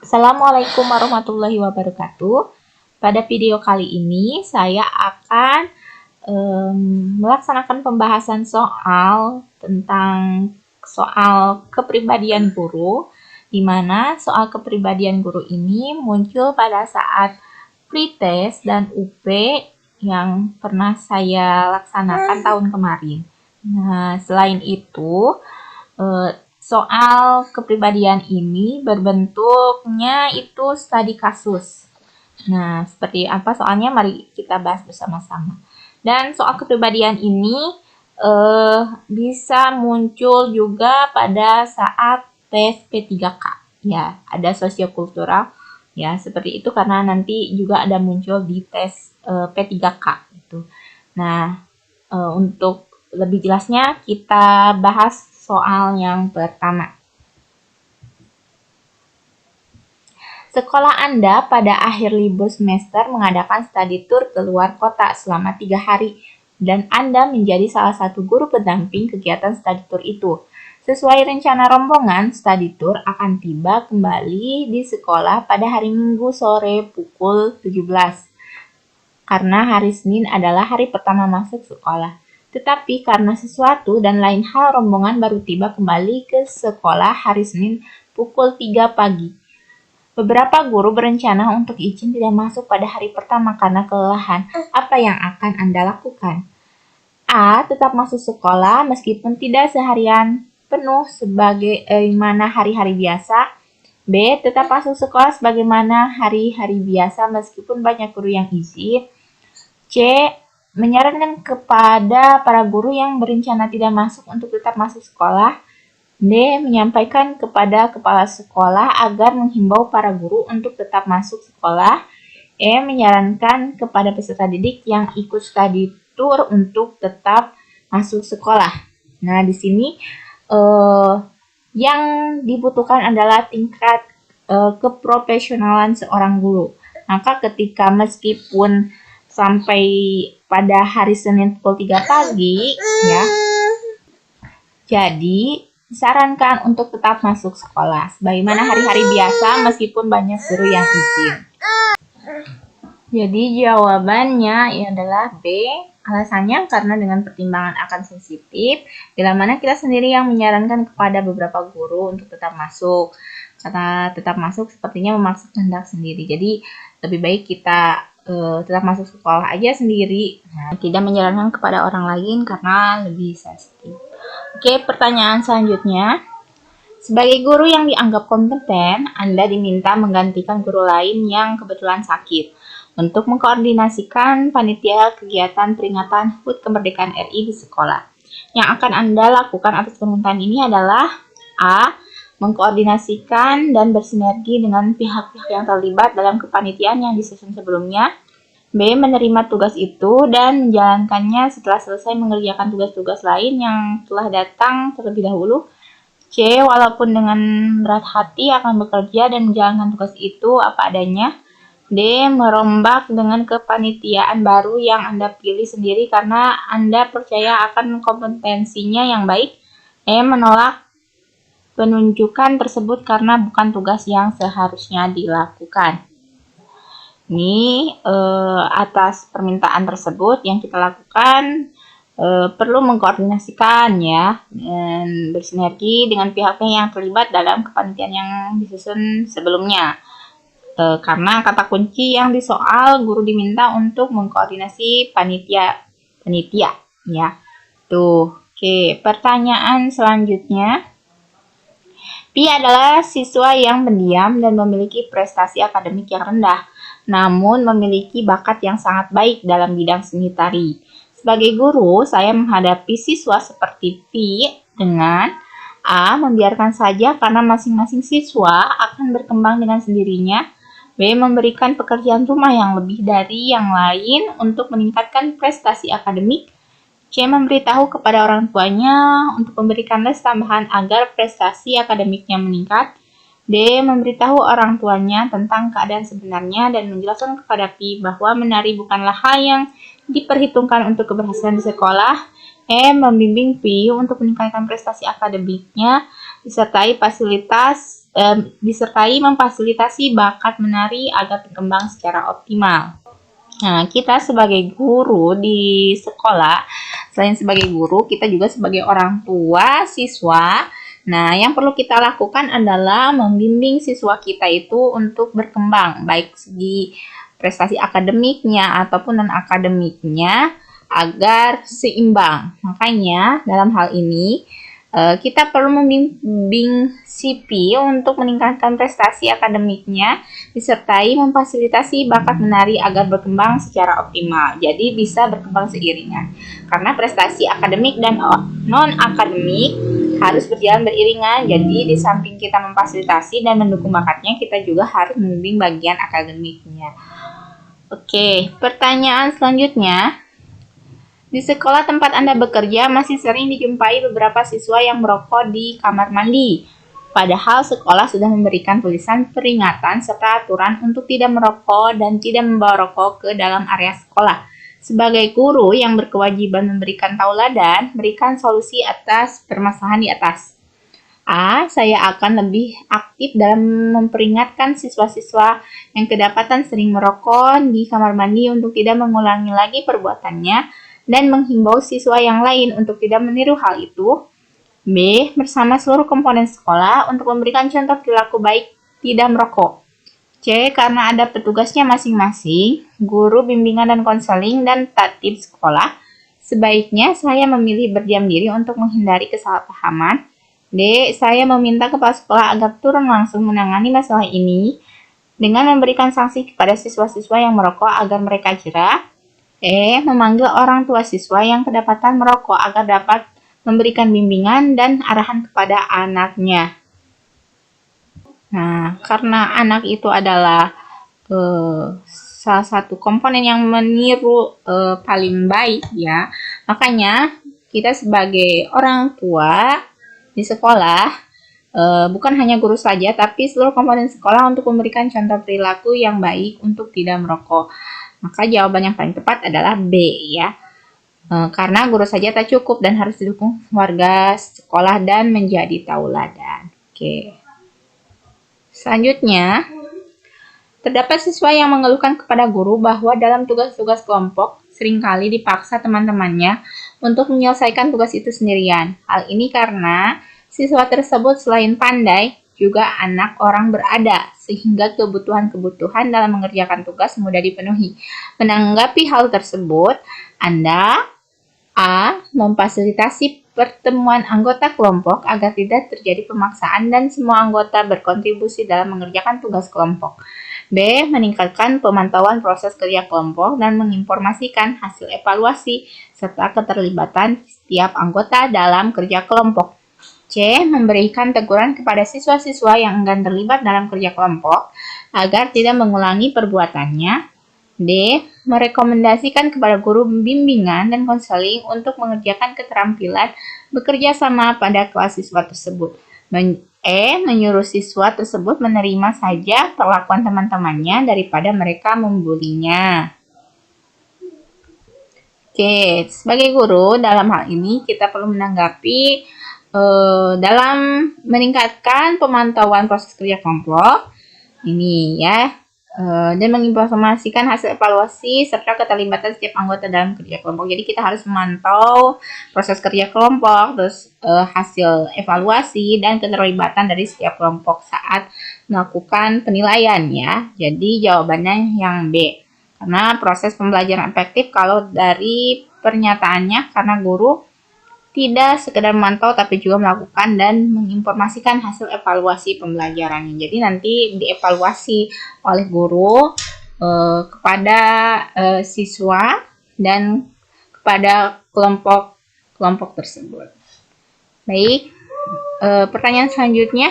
Assalamualaikum warahmatullahi wabarakatuh. Pada video kali ini saya akan melaksanakan pembahasan soal kepribadian guru, di mana soal kepribadian guru ini muncul pada saat pretest dan UP yang pernah saya laksanakan tahun kemarin. Nah, selain itu, soal kepribadian ini berbentuknya itu studi kasus. Nah, seperti apa soalnya? Mari kita bahas bersama-sama. Dan soal kepribadian ini bisa muncul juga pada saat tes P3K. Ya, ada sosiokultural. Ya, seperti itu karena nanti juga ada muncul di tes P3K. Gitu. Nah, untuk lebih jelasnya kita bahas soal yang pertama. Sekolah Anda pada akhir libur semester mengadakan study tour ke luar kota selama 3 hari dan Anda menjadi salah satu guru pendamping kegiatan study tour itu. Sesuai rencana rombongan, study tour akan tiba kembali di sekolah pada hari Minggu sore pukul 17. Karena hari Senin adalah hari pertama masuk sekolah. Tetapi karena sesuatu dan lain hal rombongan baru tiba kembali ke sekolah hari Senin pukul 3 pagi. Beberapa guru berencana untuk izin tidak masuk pada hari pertama karena kelelahan. Apa yang akan Anda lakukan? A. Tetap masuk sekolah meskipun tidak seharian penuh sebagaimana hari-hari biasa. B. Tetap masuk sekolah sebagaimana hari-hari biasa meskipun banyak guru yang izin. C. Menyarankan kepada para guru yang berencana tidak masuk untuk tetap masuk sekolah. D. Menyampaikan kepada kepala sekolah agar menghimbau para guru untuk tetap masuk sekolah. E. Menyarankan kepada peserta didik yang ikut study tour untuk tetap masuk sekolah. Nah, di sini yang dibutuhkan adalah tingkat keprofesionalan seorang guru. Maka ketika meskipun sampai pada hari Senin pukul 3 pagi, ya, jadi disarankan untuk tetap masuk sekolah sebagaimana hari-hari biasa meskipun banyak guru yang izin. Jadi jawabannya adalah B. Alasannya karena dengan pertimbangan akan sensitif, bila mana kita sendiri yang menyarankan kepada beberapa guru untuk tetap masuk. Kata tetap masuk sepertinya memaksa kehendak sendiri. Jadi lebih baik kita tetap masuk sekolah aja sendiri. Nah, tidak menyarankan kepada orang lain karena lebih sensitif. Oke, pertanyaan selanjutnya. Sebagai guru yang dianggap kompeten, Anda diminta menggantikan guru lain yang kebetulan sakit untuk mengkoordinasikan panitia kegiatan peringatan HUT Kemerdekaan RI di sekolah. Yang akan Anda lakukan atas permintaan ini adalah A. Mengkoordinasikan dan bersinergi dengan pihak-pihak yang terlibat dalam kepanitiaan yang disusun sebelumnya. B. Menerima tugas itu dan menjalankannya setelah selesai mengerjakan tugas-tugas lain yang telah datang terlebih dahulu. C. Walaupun dengan berat hati akan bekerja dan menjalankan tugas itu apa adanya. D. Merombak dengan kepanitiaan baru yang Anda pilih sendiri karena Anda percaya akan kompetensinya yang baik. E. Menolak penunjukan tersebut karena bukan tugas yang seharusnya dilakukan. Ini atas permintaan tersebut yang kita lakukan perlu mengkoordinasikan ya dan bersinergi dengan pihak-pihak yang terlibat dalam kepanitiaan yang disusun sebelumnya. Karena kata kunci yang di soal guru diminta untuk mengkoordinasi panitia ya. Tuh, oke. Pertanyaan selanjutnya. Pi adalah siswa yang pendiam dan memiliki prestasi akademik yang rendah, namun memiliki bakat yang sangat baik dalam bidang seni tari. Sebagai guru, saya menghadapi siswa seperti Pi dengan A. Membiarkan saja karena masing-masing siswa akan berkembang dengan sendirinya. B. Memberikan pekerjaan rumah yang lebih dari yang lain untuk meningkatkan prestasi akademik. C. Memberitahu kepada orang tuanya untuk memberikan les tambahan agar prestasi akademiknya meningkat. D. Memberitahu orang tuanya tentang keadaan sebenarnya dan menjelaskan kepada Pi bahwa menari bukanlah hal yang diperhitungkan untuk keberhasilan di sekolah. E. Membimbing Pi untuk meningkatkan prestasi akademiknya disertai memfasilitasi bakat menari agar berkembang secara optimal. Nah, kita sebagai guru di sekolah, selain sebagai guru, kita juga sebagai orang tua siswa. Nah, yang perlu kita lakukan adalah membimbing siswa kita itu untuk berkembang, baik segi prestasi akademiknya ataupun non-akademiknya, agar seimbang. Makanya, dalam hal ini, kita perlu membimbing CP untuk meningkatkan prestasi akademiknya, disertai memfasilitasi bakat menari agar berkembang secara optimal. Jadi bisa berkembang seiringan. Karena prestasi akademik dan non-akademik harus berjalan beriringan. Jadi di samping kita memfasilitasi dan mendukung bakatnya, kita juga harus membimbing bagian akademiknya. Oke, pertanyaan selanjutnya. Di sekolah tempat Anda bekerja masih sering dijumpai beberapa siswa yang merokok di kamar mandi. Padahal sekolah sudah memberikan tulisan peringatan serta aturan untuk tidak merokok dan tidak membawa rokok ke dalam area sekolah. Sebagai guru yang berkewajiban memberikan tauladan, berikan solusi atas permasalahan di atas. A. Saya akan lebih aktif dalam memperingatkan siswa-siswa yang kedapatan sering merokok di kamar mandi untuk tidak mengulangi lagi perbuatannya dan menghimbau siswa yang lain untuk tidak meniru hal itu. B. Bersama seluruh komponen sekolah untuk memberikan contoh perilaku baik tidak merokok. C. Karena ada petugasnya masing-masing, guru, bimbingan dan konseling, dan tatib sekolah, sebaiknya saya memilih berdiam diri untuk menghindari kesalahpahaman. D. Saya meminta kepala sekolah agar turun langsung menangani masalah ini dengan memberikan sanksi kepada siswa-siswa yang merokok agar mereka jera. Memanggil orang tua siswa yang kedapatan merokok agar dapat memberikan bimbingan dan arahan kepada anaknya. Nah, karena anak itu adalah salah satu komponen yang meniru paling baik ya, makanya kita sebagai orang tua di sekolah bukan hanya guru saja, tapi seluruh komponen sekolah untuk memberikan contoh perilaku yang baik untuk tidak merokok. Maka jawaban yang paling tepat adalah B ya. Karena guru saja tak cukup dan harus didukung warga sekolah dan menjadi tauladan. Oke. Selanjutnya, terdapat siswa yang mengeluhkan kepada guru bahwa dalam tugas-tugas kelompok seringkali dipaksa teman-temannya untuk menyelesaikan tugas itu sendirian. Hal ini karena siswa tersebut selain pandai, juga anak orang berada, sehingga kebutuhan-kebutuhan dalam mengerjakan tugas mudah dipenuhi. Menanggapi hal tersebut, Anda A. Memfasilitasi pertemuan anggota kelompok agar tidak terjadi pemaksaan dan semua anggota berkontribusi dalam mengerjakan tugas kelompok. B. Meningkatkan pemantauan proses kerja kelompok dan menginformasikan hasil evaluasi serta keterlibatan setiap anggota dalam kerja kelompok. C. Memberikan teguran kepada siswa-siswa yang enggan terlibat dalam kerja kelompok agar tidak mengulangi perbuatannya. D. Merekomendasikan kepada guru bimbingan dan konseling untuk mengerjakan keterampilan bekerja sama pada kelas siswa tersebut. Menyuruh siswa tersebut menerima saja perlakuan teman-temannya daripada mereka membulinya. Oke, sebagai guru dalam hal ini kita perlu menanggapi dalam meningkatkan pemantauan proses kerja kelompok ini ya, dan menginformasikan hasil evaluasi serta keterlibatan setiap anggota dalam kerja kelompok. Jadi kita harus memantau proses kerja kelompok, terus hasil evaluasi dan keterlibatan dari setiap kelompok saat melakukan penilaian ya. Jadi jawabannya yang B. Karena proses pembelajaran efektif kalau dari pernyataannya karena guru tidak sekedar memantau tapi juga melakukan dan menginformasikan hasil evaluasi pembelajarannya. Jadi nanti dievaluasi oleh guru kepada siswa dan kepada kelompok tersebut. Baik, pertanyaan selanjutnya.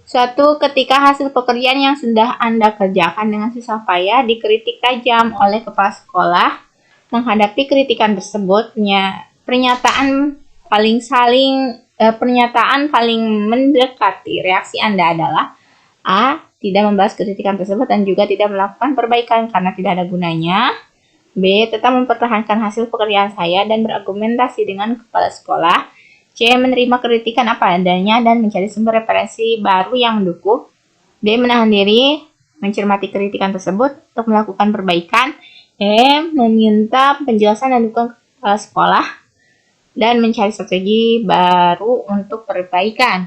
Suatu ketika hasil pekerjaan yang sudah Anda kerjakan dengan susah payah dikritik tajam oleh kepala sekolah. Menghadapi kritikan tersebut, pernyataan paling mendekati reaksi Anda adalah A. Tidak membalas kritikan tersebut dan juga tidak melakukan perbaikan karena tidak ada gunanya. B. Tetap mempertahankan hasil pekerjaan saya dan berargumentasi dengan kepala sekolah. C. C. Menerima kritikan apa adanya dan mencari sumber referensi baru yang mendukung. D. Menahan diri, mencermati kritikan tersebut untuk melakukan perbaikan. E. Meminta penjelasan dan dukungan kepala sekolah dan mencari strategi baru untuk perbaikan.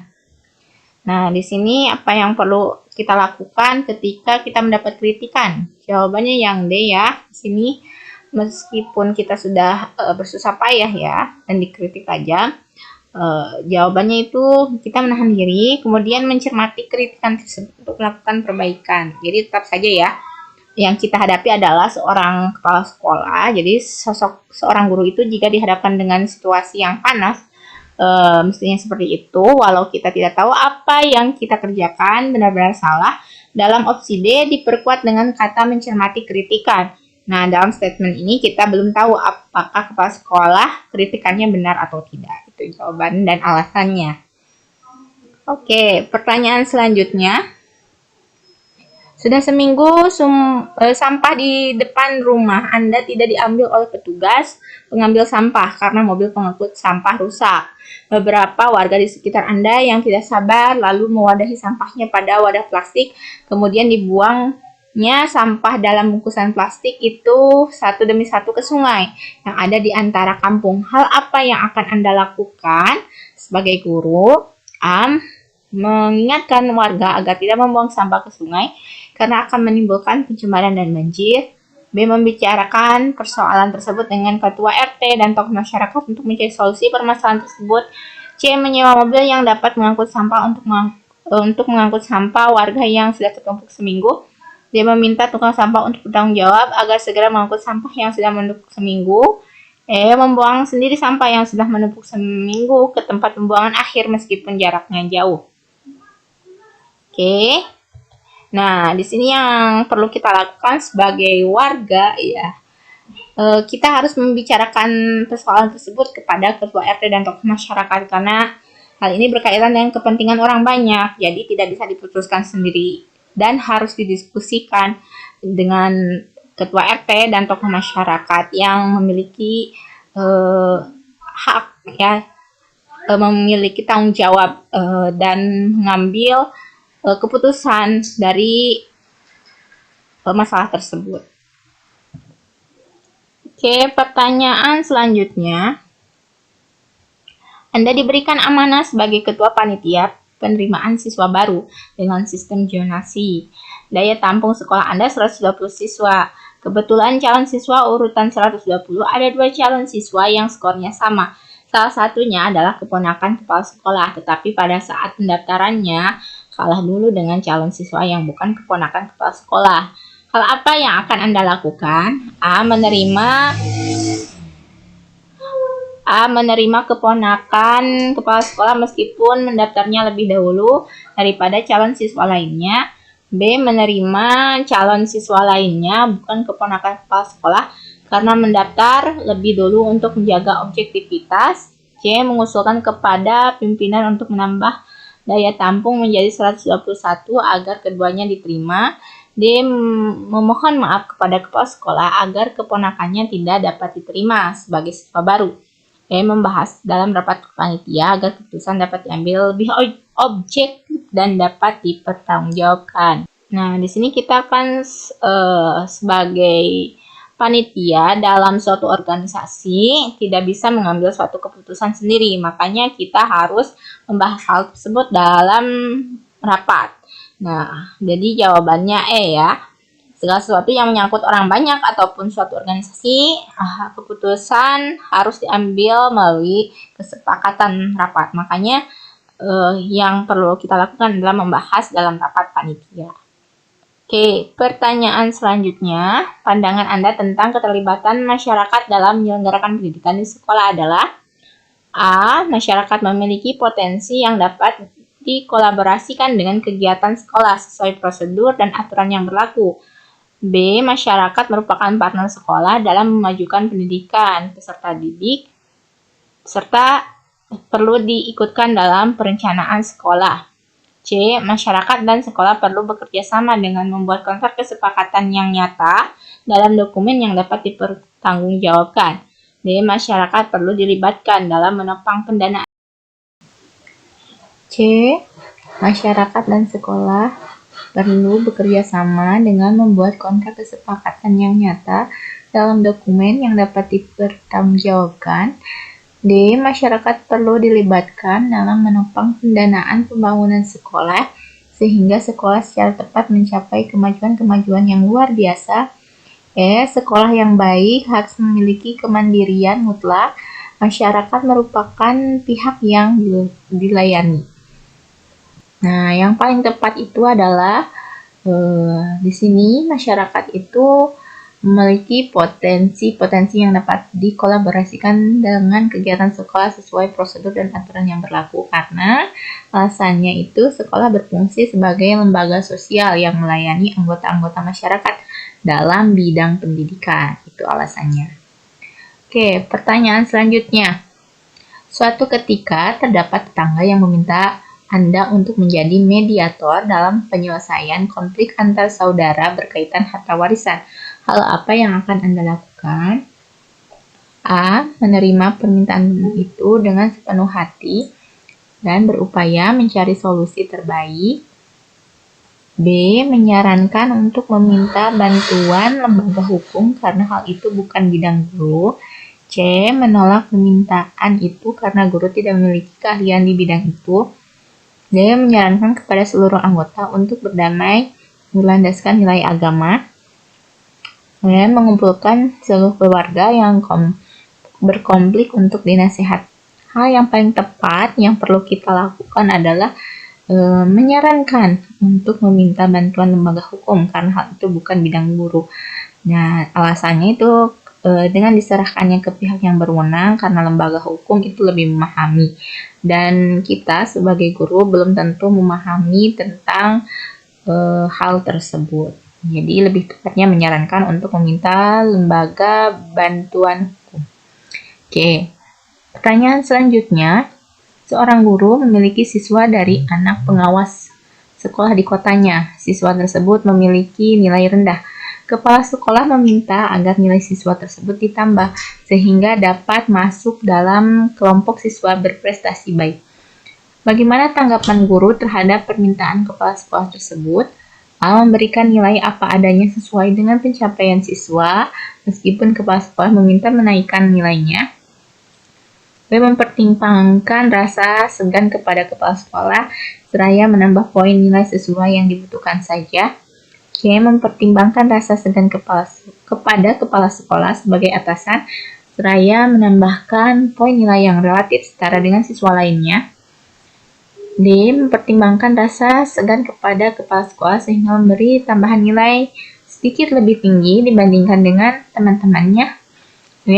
Nah, di sini apa yang perlu kita lakukan ketika kita mendapat kritikan? Jawabannya yang D ya. Di sini meskipun kita sudah bersusah payah ya dan dikritik tajam, jawabannya itu kita menahan diri, kemudian mencermati kritikan tersebut untuk melakukan perbaikan. Jadi tetap saja ya, yang kita hadapi adalah seorang kepala sekolah. Jadi sosok seorang guru itu jika dihadapkan dengan situasi yang panas, mestinya seperti itu. Walau kita tidak tahu apa yang kita kerjakan benar-benar salah, dalam opsi D diperkuat dengan kata mencermati kritikan. Nah, dalam statement ini kita belum tahu apakah kepala sekolah kritikannya benar atau tidak. Itu jawaban dan alasannya. Oke, pertanyaan selanjutnya. Sudah seminggu sampah di depan rumah Anda tidak diambil oleh petugas pengambil sampah karena mobil pengangkut sampah rusak. Beberapa warga di sekitar Anda yang tidak sabar lalu mewadahi sampahnya pada wadah plastik, kemudian dibuangnya sampah dalam bungkusan plastik itu satu demi satu ke sungai yang ada di antara kampung. Hal apa yang akan Anda lakukan sebagai guru? A. Mengingatkan warga agar tidak membuang sampah ke sungai karena akan menimbulkan pencemaran dan banjir. B. Membicarakan persoalan tersebut dengan ketua RT dan tokoh masyarakat untuk mencari solusi permasalahan tersebut. C. Menyewa mobil yang dapat mengangkut sampah untuk mengangkut sampah warga yang sudah tertumpuk seminggu. D. Meminta tukang sampah untuk bertanggung jawab agar segera mengangkut sampah yang sudah menumpuk seminggu. E. Membuang sendiri sampah yang sudah menumpuk seminggu ke tempat pembuangan akhir meskipun jaraknya jauh. Oke. Nah, di sini yang perlu kita lakukan sebagai warga ya, kita harus membicarakan persoalan tersebut kepada ketua RT dan tokoh masyarakat karena hal ini berkaitan dengan kepentingan orang banyak, jadi tidak bisa diputuskan sendiri dan harus didiskusikan dengan ketua RT dan tokoh masyarakat yang memiliki hak ya, memiliki tanggung jawab dan mengambil keputusan dari masalah tersebut. Oke, pertanyaan selanjutnya. Anda diberikan amanah sebagai ketua panitia penerimaan siswa baru dengan sistem zonasi. Daya tampung sekolah Anda 120 siswa. Kebetulan calon siswa urutan 120 ada 2 calon siswa yang skornya sama. Salah satunya adalah keponakan kepala sekolah, tetapi pada saat pendaftarannya kalah dulu dengan calon siswa yang bukan keponakan kepala sekolah. Hal apa yang akan Anda lakukan? A. Menerima keponakan kepala sekolah meskipun mendaftarnya lebih dahulu daripada calon siswa lainnya. B. Menerima calon siswa lainnya bukan keponakan kepala sekolah karena mendaftar lebih dulu untuk menjaga objektivitas. C. Mengusulkan kepada pimpinan untuk menambah daya tampung menjadi 121 agar keduanya diterima. D. Memohon maaf kepada kepala sekolah agar keponakannya tidak dapat diterima sebagai siswa baru. E. Membahas dalam rapat panitia agar keputusan dapat diambil lebih objektif dan dapat dipertanggungjawabkan. Nah, di sini kita akan sebagai panitia dalam suatu organisasi tidak bisa mengambil suatu keputusan sendiri, makanya kita harus membahas hal tersebut dalam rapat. Nah, jadi jawabannya E ya. Segala sesuatu yang menyangkut orang banyak ataupun suatu organisasi, keputusan harus diambil melalui kesepakatan rapat. Makanya yang perlu kita lakukan adalah membahas dalam rapat panitia. Oke, pertanyaan selanjutnya, pandangan Anda tentang keterlibatan masyarakat dalam menyelenggarakan pendidikan di sekolah adalah A. Masyarakat memiliki potensi yang dapat dikolaborasikan dengan kegiatan sekolah sesuai prosedur dan aturan yang berlaku. B. Masyarakat merupakan partner sekolah dalam memajukan pendidikan peserta didik serta perlu diikutkan dalam perencanaan sekolah. C. Masyarakat dan sekolah perlu bekerja sama dengan membuat kontrak kesepakatan yang nyata dalam dokumen yang dapat dipertanggungjawabkan. D. Masyarakat perlu dilibatkan dalam menopang pendanaan C. Masyarakat dan sekolah perlu bekerja sama dengan membuat kontrak kesepakatan yang nyata dalam dokumen yang dapat dipertanggungjawabkan. D. Masyarakat perlu dilibatkan dalam menopang pendanaan pembangunan sekolah sehingga sekolah secara tepat mencapai kemajuan-kemajuan yang luar biasa. E. Sekolah yang baik harus memiliki kemandirian mutlak. Masyarakat merupakan pihak yang dilayani. Nah, yang paling tepat itu adalah di sini masyarakat itu memiliki potensi-potensi yang dapat dikolaborasikan dengan kegiatan sekolah sesuai prosedur dan aturan yang berlaku, karena alasannya itu sekolah berfungsi sebagai lembaga sosial yang melayani anggota-anggota masyarakat dalam bidang pendidikan. Itu alasannya. Oke, pertanyaan selanjutnya. Suatu ketika terdapat tetangga yang meminta Anda untuk menjadi mediator dalam penyelesaian konflik antar saudara berkaitan harta warisan. Hal apa yang akan Anda lakukan? A. Menerima permintaan itu dengan sepenuh hati dan berupaya mencari solusi terbaik. B. Menyarankan untuk meminta bantuan lembaga hukum karena hal itu bukan bidang guru. C. Menolak permintaan itu karena guru tidak memiliki keahlian di bidang itu. D. Menyarankan kepada seluruh anggota untuk berdamai berlandaskan nilai agama. D. Mengumpulkan seluruh keluarga yang berkonflik untuk dinasihat. Hal yang paling tepat yang perlu kita lakukan adalah menyarankan untuk meminta bantuan lembaga hukum karena hal itu bukan bidang guru. Nah, alasannya itu dengan diserahkannya ke pihak yang berwenang karena lembaga hukum itu lebih memahami, dan kita sebagai guru belum tentu memahami tentang hal tersebut. Jadi lebih tepatnya menyarankan untuk meminta lembaga bantuan hukum. Oke, pertanyaan selanjutnya. Seorang guru memiliki siswa dari anak pengawas sekolah di kotanya. Siswa tersebut memiliki nilai rendah. Kepala sekolah meminta agar nilai siswa tersebut ditambah sehingga dapat masuk dalam kelompok siswa berprestasi baik. Bagaimana tanggapan guru terhadap permintaan kepala sekolah tersebut? A. Memberikan nilai apa adanya sesuai dengan pencapaian siswa meskipun kepala sekolah meminta menaikkan nilainya. B. Mempertimbangkan rasa segan kepada kepala sekolah seraya menambah poin nilai sesuai yang dibutuhkan saja. C. Mempertimbangkan rasa segan kepada kepala sekolah sebagai atasan seraya menambahkan poin nilai yang relatif setara dengan siswa lainnya. D. Mempertimbangkan rasa segan kepada kepala sekolah sehingga memberi tambahan nilai sedikit lebih tinggi dibandingkan dengan teman-temannya. D.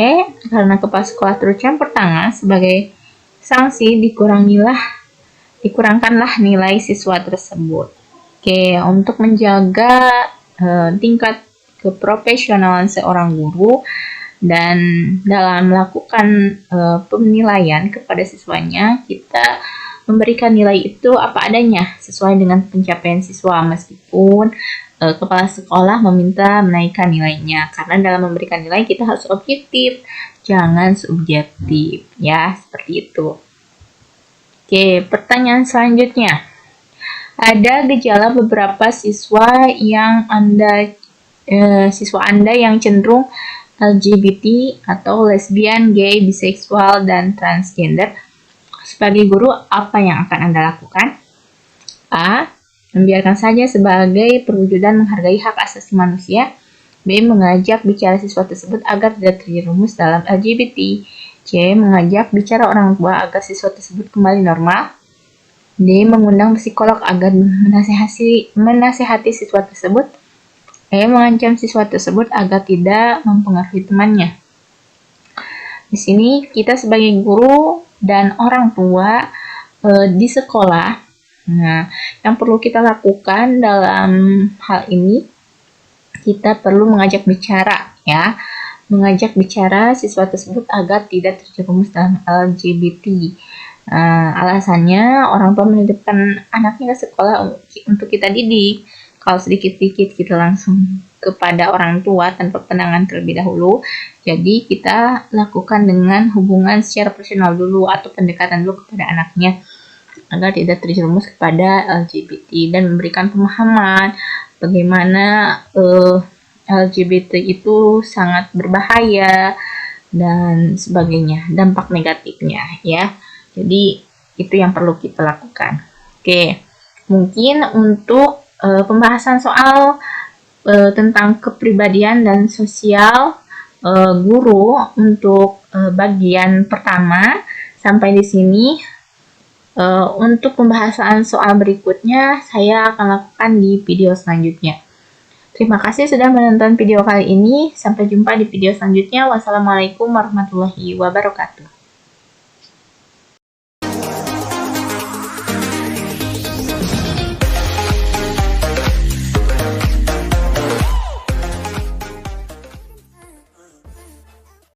Karena kepala sekolah turut campur tangan sebagai sanksi dikurangkanlah nilai siswa tersebut. Oke, untuk menjaga tingkat keprofesionalan seorang guru dan dalam melakukan penilaian kepada siswanya, kita memberikan nilai itu apa adanya sesuai dengan pencapaian siswa meskipun kepala sekolah meminta menaikkan nilainya, karena dalam memberikan nilai kita harus objektif, jangan subjektif, ya, seperti itu. Oke, pertanyaan selanjutnya. Ada gejala beberapa siswa Anda yang cenderung LGBT atau lesbian, gay, biseksual, dan transgender. Sebagai guru, apa yang akan Anda lakukan? A. Membiarkan saja sebagai perwujudan menghargai hak asasi manusia. B. Mengajak bicara siswa tersebut agar tidak terjerumus dalam LGBT. C. Mengajak bicara orang tua agar siswa tersebut kembali normal. D. Mengundang psikolog agar menasihati siswa tersebut. E. Mengancam siswa tersebut agar tidak mempengaruhi temannya. Di sini kita sebagai guru dan orang tua di sekolah, nah, yang perlu kita lakukan dalam hal ini, kita perlu mengajak bicara, ya, mengajak bicara siswa tersebut agar tidak terjerumus dalam LGBT. Alasannya orang tua menitipkan anaknya ke sekolah untuk kita didik. Kalau sedikit-sedikit kita langsung kepada orang tua tanpa penanganan terlebih dahulu, jadi kita lakukan dengan hubungan secara personal dulu atau pendekatan dulu kepada anaknya agar tidak terjerumus kepada LGBT dan memberikan pemahaman bagaimana LGBT itu sangat berbahaya dan sebagainya, dampak negatifnya ya. Jadi itu yang perlu kita lakukan. Oke, mungkin untuk pembahasan soal tentang kepribadian dan sosial guru untuk bagian pertama sampai di sini. Untuk pembahasan soal berikutnya saya akan lakukan di video selanjutnya. Terima kasih sudah menonton video kali ini. Sampai jumpa di video selanjutnya. Wassalamualaikum warahmatullahi wabarakatuh.